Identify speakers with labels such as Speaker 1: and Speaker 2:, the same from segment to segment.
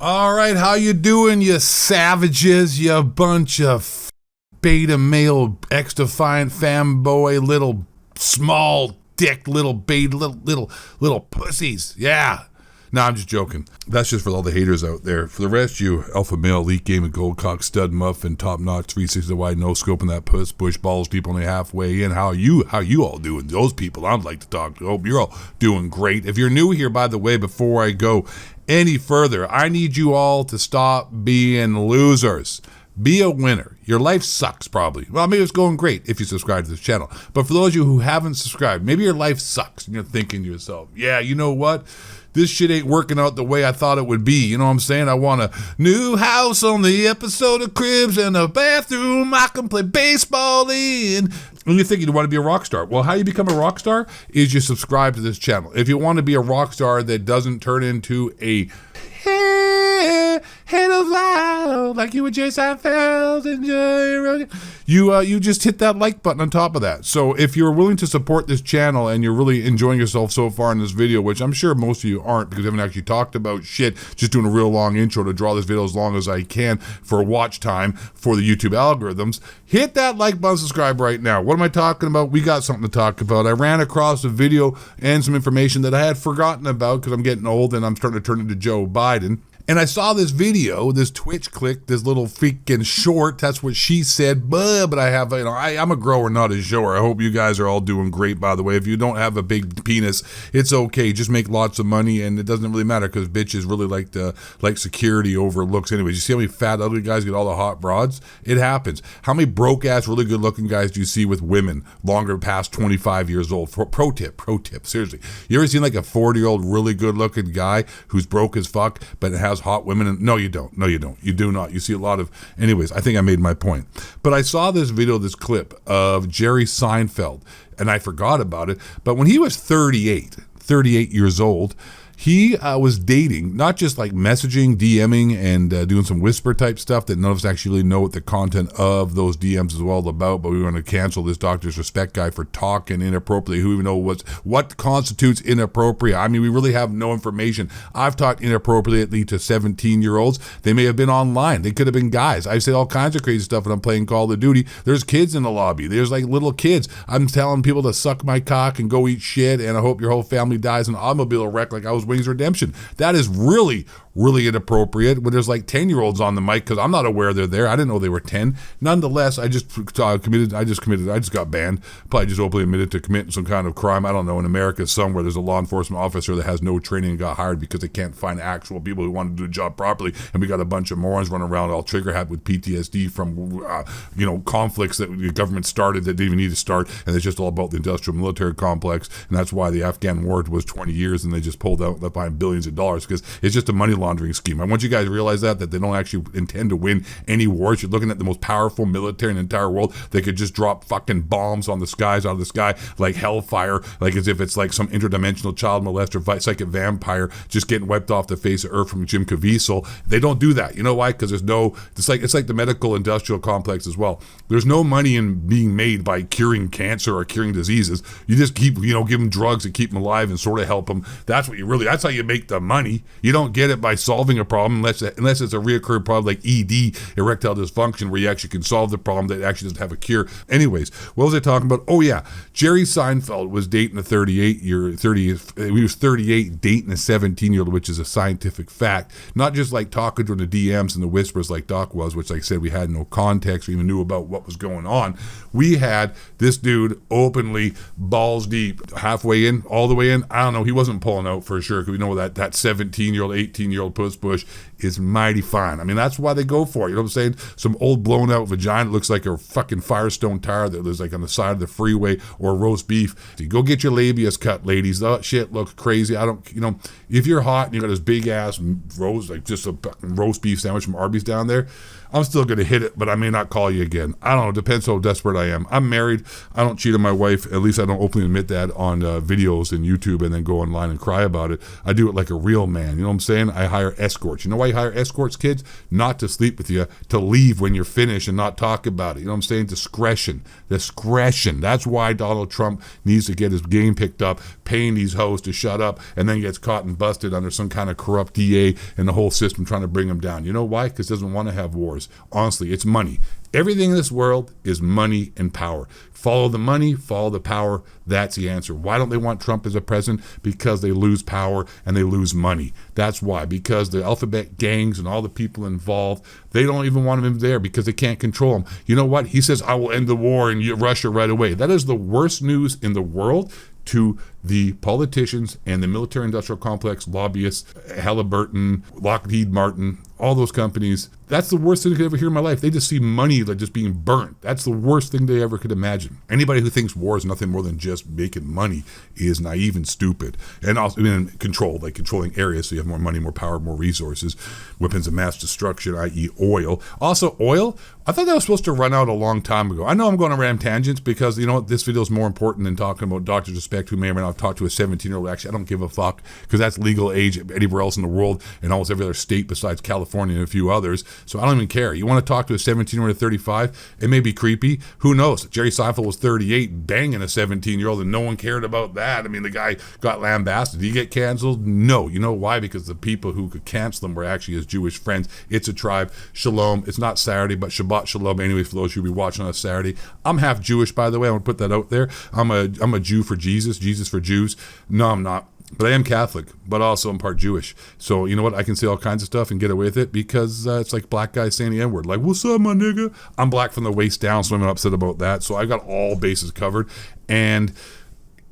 Speaker 1: All right, how you doing, you savages, you bunch of beta male, ex-defiant fanboy, little small dick, little beta, little pussies. Yeah. No, I'm just joking. That's just for all the haters out there. For the rest, you alpha male, elite game, and gold cock, stud muffin, top notch, 360 wide, no scoping that puss, bush balls deep, only halfway in. How you all doing? Those people I'd like to talk to. Hope you're all doing great. If you're new here, by the way, before I go any further, I need you all to stop being losers. Be a winner. Your life sucks, probably. Well, maybe it's going great if you subscribe to this channel. But for those of you who haven't subscribed, maybe your life sucks, and you're thinking to yourself, yeah, you know what? This shit ain't working out the way I thought it would be. You know what I'm saying? I want a new house on the episode of Cribs and a bathroom I can play baseball in. And you're thinking you want to be a rock star. Well, how you become a rock star is you subscribe to this channel. If you want to be a rock star that doesn't turn into a head of loud like you with Jerry Seinfeld and Jerry, you just hit that like button on top of that. So if you're willing to support this channel and you're really enjoying yourself so far in this video, which I'm sure most of you aren't because I haven't actually talked about shit, just doing a real long intro to draw this video as long as I can for watch time for the YouTube algorithms, hit that like button, subscribe right now. What am I talking about? We got something to talk about. I ran across a video and some information that I had forgotten about because I'm getting old and I'm starting to turn into Joe Biden. And I saw this video, this Twitch clip, this little freaking short. That's what she said. But I have, I'm a grower, not a shower. I hope you guys are all doing great, by the way. If you don't have a big penis, it's okay. Just make lots of money, and it doesn't really matter because bitches really like security over looks. Anyways, you see how many fat, ugly guys get all the hot broads? It happens. How many broke-ass, really good-looking guys do you see with women longer past 25 years old? Pro tip, seriously. You ever seen like a 40-year-old really good-looking guy who's broke as fuck, but has hot women? And no, you don't. You do not. You see a lot of, anyways, I think I made my point. But I saw this video, this clip of Jerry Seinfeld, and I forgot about it. But when he was 38 years old, he was dating, not just like messaging, DMing, and doing some whisper type stuff that none of us actually really know what the content of those DMs is all about, but we want to cancel this DrDisrespect guy for talking inappropriately. Who even knows what constitutes inappropriate? I mean, we really have no information. I've talked inappropriately to 17-year-olds. They may have been online. They could have been guys. I say all kinds of crazy stuff when I'm playing Call of Duty. There's kids in the lobby. There's like little kids. I'm telling people to suck my cock and go eat shit, and I hope your whole family dies in an automobile wreck like I was Wings Redemption. That is really inappropriate when there's like 10-year-olds on the mic because I'm not aware they're there. I didn't know they were 10. Nonetheless, I just got banned. Probably just openly admitted to committing some kind of crime. I don't know. In America somewhere, there's a law enforcement officer that has no training and got hired because they can't find actual people who want to do the job properly. And we got a bunch of morons running around all trigger happy with PTSD from, conflicts that the government started that didn't even need to start. And it's just all about the industrial military complex. And that's why the Afghan war was 20 years and they just pulled out, left behind billions of dollars because it's just a money laundering scheme. I want you guys to realize that they don't actually intend to win any wars. You're looking at the most powerful military in the entire world. They could just drop fucking bombs on the skies out of the sky like hellfire, like as if it's like some interdimensional child molester, psychic vampire just getting wiped off the face of Earth from Jim Caviezel. They don't do that. You know why? Because it's like the medical industrial complex as well. There's no money in being made by curing cancer or curing diseases. You just keep, give them drugs to keep them alive and sort of help them. That's how you make the money. You don't get it by solving a problem unless it's a reoccurring problem like ED, erectile dysfunction, where you actually can solve the problem that actually doesn't have a cure. Anyways, what was I talking about? Oh yeah, Jerry Seinfeld was dating he was 38 dating a 17-year-old, which is a scientific fact. Not just like talking during the DMs and the whispers like Doc was, which like I said, we had no context or even knew about what was going on. We had this dude openly, balls deep, halfway in, all the way in. I don't know, he wasn't pulling out for sure because we know that 17-year-old, 18-year-old puss bush is mighty fine. I mean, that's why they go for it. You know what I'm saying? Some old blown out vagina looks like a fucking Firestone tire that lives like on the side of the freeway, or roast beef. So go get your labias cut, ladies. That shit looks crazy. If you're hot and you got this big ass roast, like just a fucking roast beef sandwich from Arby's down there, I'm still going to hit it, but I may not call you again. I don't know. Depends how desperate I am. I'm married. I don't cheat on my wife. At least I don't openly admit that on videos and YouTube and then go online and cry about it. I do it like a real man. You know what I'm saying? I hire escorts. You know why you hire escorts, kids? Not to sleep with you, to leave when you're finished and not talk about it. You know what I'm saying? Discretion. That's why Donald Trump needs to get his game picked up, paying these hoes to shut up, and then gets caught and busted under some kind of corrupt DA and the whole system trying to bring him down. You know why? Because he doesn't want to have wars. Honestly, it's money. Everything in this world is money and power. Follow the money, follow the power. That's the answer. Why don't they want Trump as a president? Because they lose power and they lose money. That's why. Because the alphabet gangs and all the people involved, they don't even want him there because they can't control him. You know what? He says, I will end the war in Russia right away. That is the worst news in the world to the politicians and the military-industrial complex, lobbyists, Halliburton, Lockheed Martin, all those companies. That's the worst thing I could ever hear in my life. They just see money like just being burnt. That's the worst thing they ever could imagine. Anybody who thinks war is nothing more than just making money is naive and stupid. And also controlling areas so you have more money, more power, more resources, weapons of mass destruction, i.e. oil. Also, oil, I thought that was supposed to run out a long time ago. I know I'm going around tangents because, you know what, this video is more important than talking about DrDisrespect, who may or may not have talked to a 17-year-old. Actually, I don't give a fuck because that's legal age anywhere else in the world and almost every other state besides California and a few others. So I don't even care. You want to talk to a 17 or a 35? It may be creepy. Who knows? Jerry Seinfeld was 38 banging a 17-year-old and no one cared about that. I mean, the guy got lambasted. Did he get canceled? No. You know why? Because the people who could cancel him were actually his Jewish friends. It's a tribe. Shalom. It's not Saturday, but Shabbat Shalom. Anyway, for those who will be watching on a Saturday. I'm half Jewish, by the way. I want to put that out there. I'm a Jew for Jesus. Jesus for Jews. No, I'm not. But I am Catholic, but also I'm part Jewish. So you know what? I can say all kinds of stuff and get away with it because it's like black guys saying the N-word. Like, what's up, my nigga? I'm black from the waist down, so I'm not upset about that. So I got all bases covered. And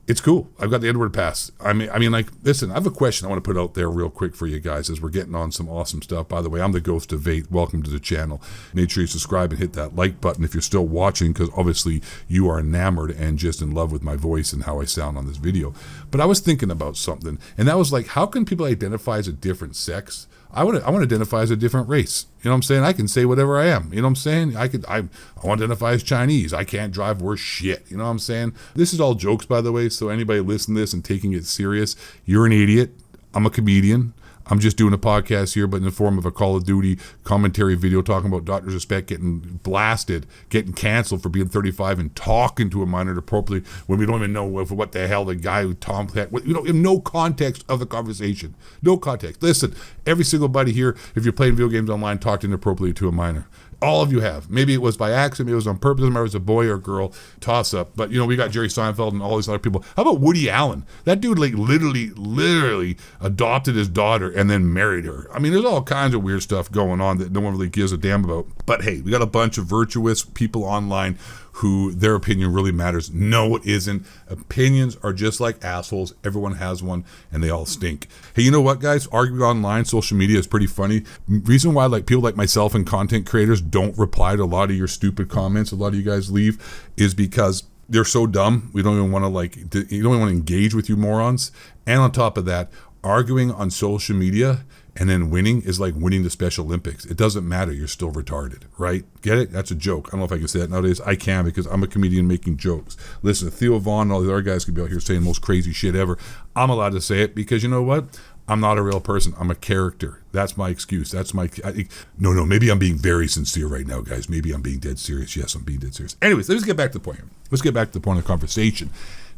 Speaker 1: it's cool. I've got the N-word pass. I mean, like, listen, I have a question I want to put out there real quick for you guys as we're getting on some awesome stuff. By the way, I'm the Ghost of Vate. Welcome to the channel. Make sure you subscribe and hit that like button if you're still watching, because obviously you are enamored and just in love with my voice and how I sound on this video. But I was thinking about something, and that was like, how can people identify as a different sex? I want to identify as a different race. You know what I'm saying? I can say whatever I am. You know what I'm saying? I want to identify as Chinese. I can't drive worse shit. You know what I'm saying? This is all jokes, by the way. So anybody listening to this and taking it serious, you're an idiot. I'm a comedian. I'm just doing a podcast here, but in the form of a Call of Duty commentary video talking about DrDisrespect getting blasted, getting canceled for being 35 and talking to a minor inappropriately when we don't even know what the hell the guy who Tom had. You know, in no context of the conversation. No context. Listen, every single buddy here, if you're playing video games online, talked inappropriately to a minor. All of you have. Maybe it was by accident, maybe it was on purpose, maybe it was a boy or girl toss up. But you know, we got Jerry Seinfeld and all these other people. How about Woody Allen? That dude like literally adopted his daughter and then married her. I mean, there's all kinds of weird stuff going on that no one really gives a damn about. But hey, we got a bunch of virtuous people online who their opinion really matters. No, it isn't. Opinions are just like assholes. Everyone has one and they all stink. Hey, you know what, guys? Arguing online, social media is pretty funny. Reason why like people like myself and content creators don't reply to a lot of your stupid comments a lot of you guys leave is because they're so dumb. We don't even want to you don't even want to engage with you morons. And on top of that, arguing on social media and then winning is like winning the Special Olympics. It doesn't matter. You're still retarded, right? Get it? That's a joke. I don't know if I can say that nowadays. I can because I'm a comedian making jokes. Listen, Theo Vaughn and all the other guys could be out here saying the most crazy shit ever. I'm allowed to say it because you know what? I'm not a real person. I'm a character. That's my excuse. That's my... No, maybe I'm being very sincere right now, guys. Maybe I'm being dead serious. Yes, I'm being dead serious. Anyways, let's get back to the point here. Let's get back to the point of the conversation.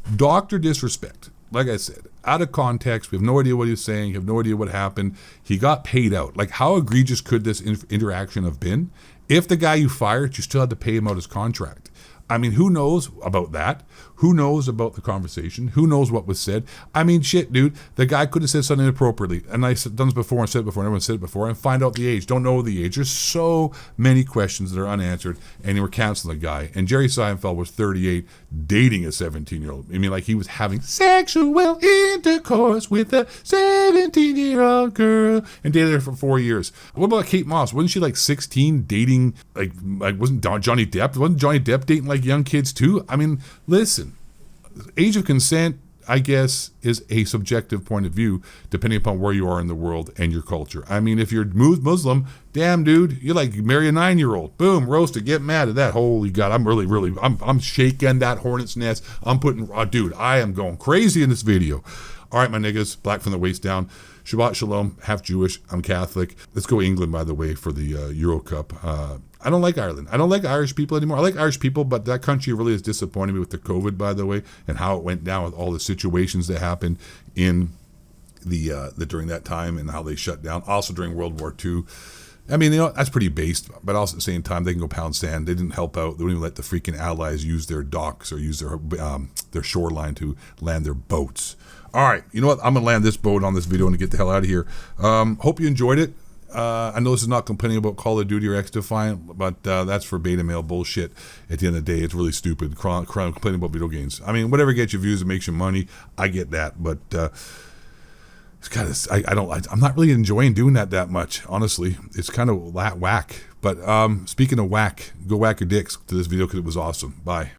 Speaker 1: DrDisrespect. Like I said, out of context, we have no idea what he was saying, we have no idea what happened. He got paid out. Like, how egregious could this interaction have been? If the guy you fired, you still had to pay him out his contract. I mean, who knows about that? Who knows about the conversation? Who knows what was said? I mean, shit, dude. The guy could have said something inappropriately. And I've done this before and said it before, and everyone said it before, and find out the age. Don't know the age. There's so many questions that are unanswered, and they were canceling the guy. And Jerry Seinfeld was 38, dating a 17-year-old. I mean, like, he was having sexual intercourse with a 17-year-old girl and dated her for 4 years. What about Kate Moss? Wasn't she like 16 dating, like wasn't Johnny Depp? Wasn't Johnny Depp dating like young kids too? I mean, listen, age of consent, I guess, is a subjective point of view depending upon where you are in the world and your culture. I mean, if you're Muslim, damn, dude, you like marry a 9-year-old. Boom, roasted, get mad at that. Holy God, I'm shaking that hornet's nest. I'm putting, dude, I am going crazy in this video. All right, my niggas, black from the waist down. Shabbat shalom, half Jewish, I'm Catholic. Let's go England, by the way, for the Euro Cup. I don't like Ireland. I don't like Irish people anymore. I like Irish people, but that country really has disappointed me with the COVID, by the way, and how it went down with all the situations that happened in the during that time and how they shut down. Also during World War II. I mean, that's pretty based, but also at the same time, they can go pound sand. They didn't help out. They wouldn't even let the freaking Allies use their docks or use their shoreline to land their boats. All right, you know what? I'm going to land this boat on this video and get the hell out of here. Hope you enjoyed it. I know this is not complaining about Call of Duty or X-Defiant, but that's for beta male bullshit. At the end of the day, it's really stupid complaining about video games. I mean, whatever gets you views and makes you money, I get that, but it's kind of I'm not really enjoying doing that much. Honestly, it's kind of whack. But speaking of whack, go whack your dicks to this video because it was awesome. Bye.